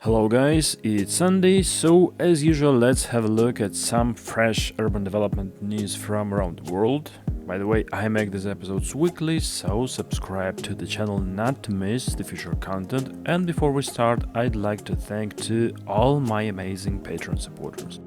Hello guys, it's Sunday, so as usual let's have a look at some fresh urban development news from around the world. By the way, I make these episodes weekly, so subscribe to the channel not to miss the future content. And before we start, I'd like to thank to all my amazing Patreon supporters.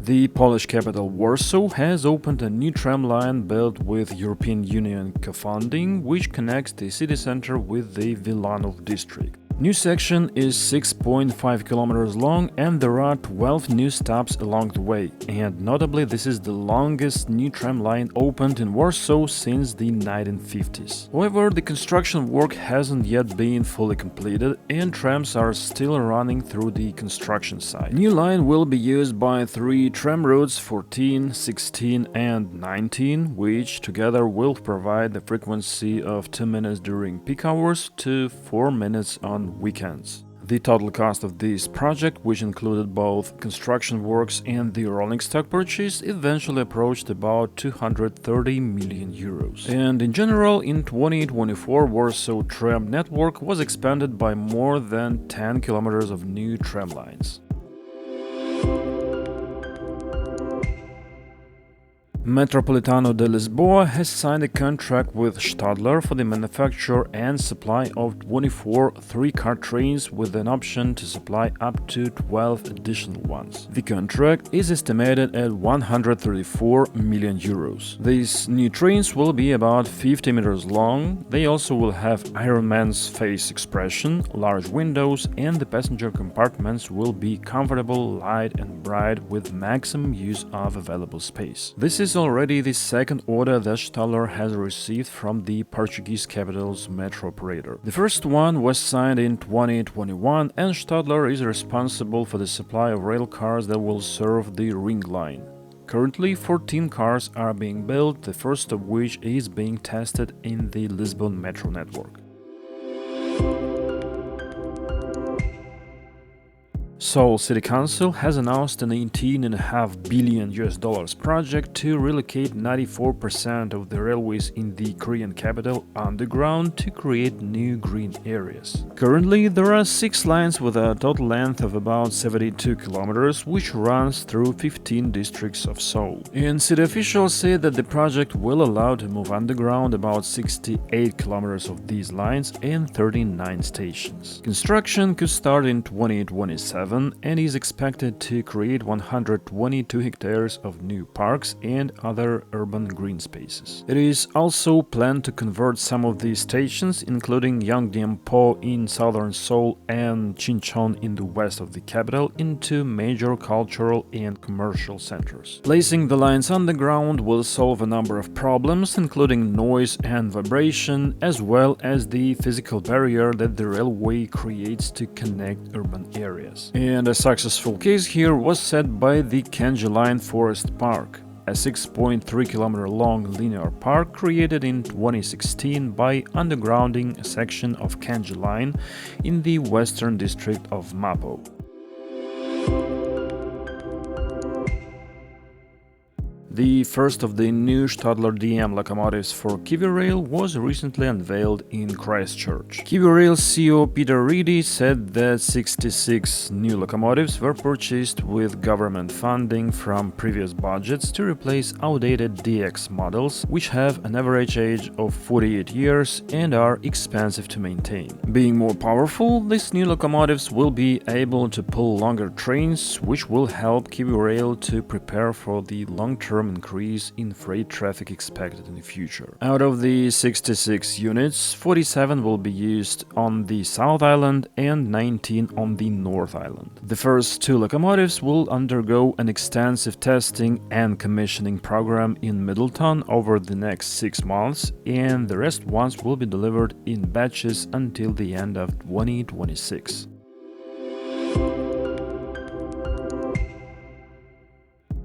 The Polish capital Warsaw has opened a new tram line built with European Union co-funding, which connects the city center with the Wilanów district. New section is 6.5 kilometers long and there are 12 new stops along the way, and notably this is the longest new tram line opened in Warsaw since the 1950s. However, the construction work hasn't yet been fully completed and trams are still running through the construction site. New line will be used by 3 tram routes 14, 16 and 19, which together will provide the frequency of 2 minutes during peak hours to 4 minutes on weekends. The total cost of this project, which included both construction works and the rolling stock purchase, eventually approached about 230 million euros. And in general, in 2024, Warsaw tram network was expanded by more than 10 kilometers of new tram lines. Metropolitano de Lisboa has signed a contract with Stadler for the manufacture and supply of 24 three-car trains with an option to supply up to 12 additional ones. The contract is estimated at 134 million euros. These new trains will be about 50 meters long. They also will have Iron Man's face expression, large windows, and the passenger compartments will be comfortable, light and bright with maximum use of available space. This is already the second order that Stadler has received from the Portuguese capital's metro operator. The first one was signed in 2021 and Stadler is responsible for the supply of rail cars that will serve the Ring Line. Currently, 14 cars are being built, the first of which is being tested in the Lisbon metro network. Seoul City Council has announced an $18.5 billion project to relocate 94% of the railways in the Korean capital underground to create new green areas. Currently, there are 6 lines with a total length of about 72 kilometers, which runs through 15 districts of Seoul. And city officials say that the project will allow to move underground about 68 kilometers of these lines and 39 stations. Construction could start in 2027 and is expected to create 122 hectares of new parks and other urban green spaces. It is also planned to convert some of these stations, including Yeongdeunpo in southern Seoul and Chincheon in the west of the capital, into major cultural and commercial centers. Placing the lines underground will solve a number of problems, including noise and vibration, as well as the physical barrier that the railway creates to connect urban areas. And a successful case here was set by the Kenji Line Forest Park, a 6.3 kilometer long linear park created in 2016 by undergrounding a section of Kenji Line in the western district of Mapo. The first of the new Stadler DM locomotives for KiwiRail was recently unveiled in Christchurch. KiwiRail CEO Peter Reedy said that 66 new locomotives were purchased with government funding from previous budgets to replace outdated DX models, which have an average age of 48 years and are expensive to maintain. Being more powerful, these new locomotives will be able to pull longer trains, which will help KiwiRail to prepare for the long-term increase in freight traffic expected in the future. Out of the 66 units, 47 will be used on the South Island and 19 on the North Island. The first 2 locomotives will undergo an extensive testing and commissioning program in Middleton over the next 6 months, and the rest ones will be delivered in batches until the end of 2026.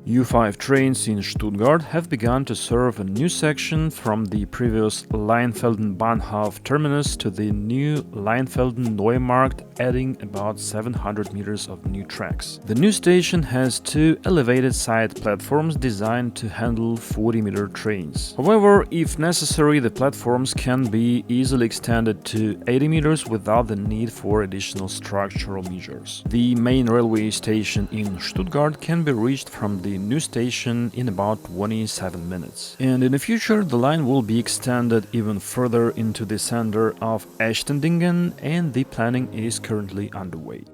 U5 trains in Stuttgart have begun to serve a new section from the previous Leinfelden-Bahnhof terminus to the new Leinfelden-Neumarkt, adding about 700 meters of new tracks. The new station has two elevated side platforms designed to handle 40-meter trains. However, if necessary, the platforms can be easily extended to 80 meters without the need for additional structural measures. The main railway station in Stuttgart can be reached from the new station in about 27 minutes. And in the future, the line will be extended even further into the center of Echtendingen, and the planning is currently underway.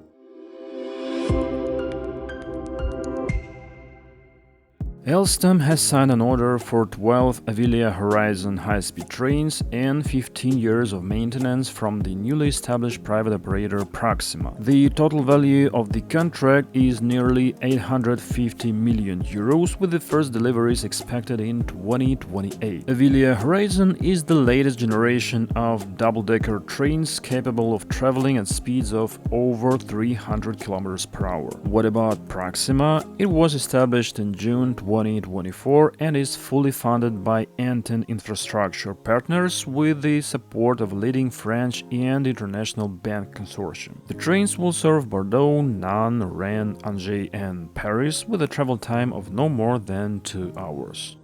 Alstom has signed an order for 12 Avilia Horizon high-speed trains and 15 years of maintenance from the newly established private operator Proxima. The total value of the contract is nearly 850 million euros, with the first deliveries expected in 2028. Avilia Horizon is the latest generation of double-decker trains capable of traveling at speeds of over 300 km per hour. What about Proxima? It was established in June 2024 and is fully funded by Antin infrastructure partners with the support of a leading French and international bank consortium. The trains will serve Bordeaux, Nantes, Rennes, Angers and Paris with a travel time of no more than 2 hours.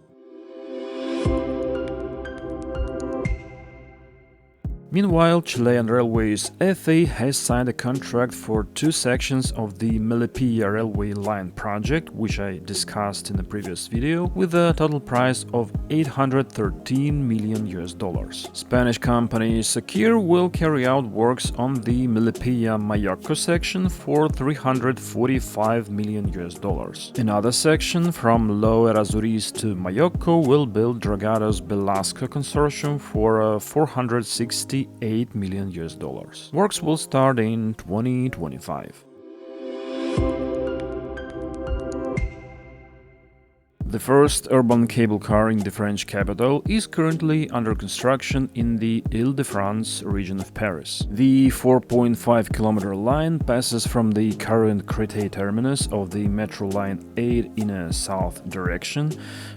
Meanwhile, Chilean Railways FA has signed a contract for 2 sections of the Melipilla railway line project, which I discussed in the previous video, with a total price of $813 million. Spanish company Secure will carry out works on the Melipilla-Mayocco section for $345 million. Another section from Lo Errázuriz to Mayocco will build Dragados Velasco consortium for $468 million. Works will start in 2025. The first urban cable car in the French capital is currently under construction in the Île-de-France region of Paris. The 4.5-kilometer line passes from the current Créteil terminus of the Metro Line 8 in a south direction,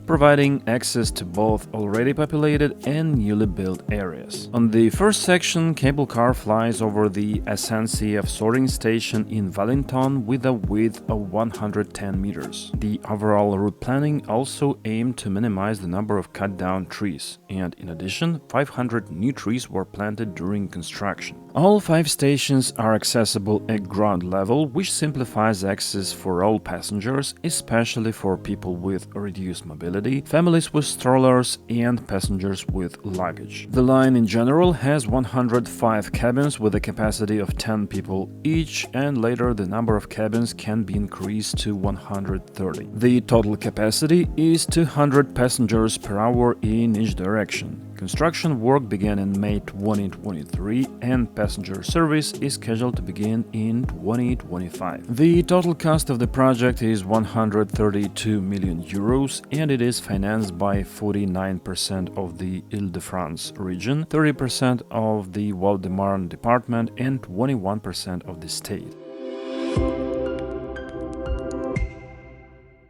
providing access to both already populated and newly built areas. On the first section, cable car flies over the SNCF sorting station in Valenton with a width of 110 meters. The overall route planning also aimed to minimize the number of cut-down trees, and in addition, 500 new trees were planted during construction. All 5 stations are accessible at ground level, which simplifies access for all passengers, especially for people with reduced mobility, families with strollers, and passengers with luggage. The line in general has 105 cabins with a capacity of 10 people each, and later the number of cabins can be increased to 130. The total capacity is 200 passengers per hour in each direction. Construction work began in May 2023 and passenger service is scheduled to begin in 2025. The total cost of the project is 132 million euros and it is financed by 49% of the Île-de-France region, 30% of the Val-de-Marne department and 21% of the state.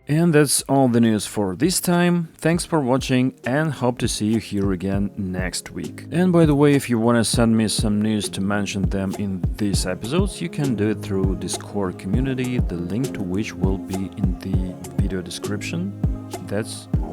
And that's all the news for this time. Thanks for watching and hope to see you here again next week. And by the way, if you want to send me some news to mention them in these episodes, you can do it through Discord community, the link to which will be in the video description. That's all.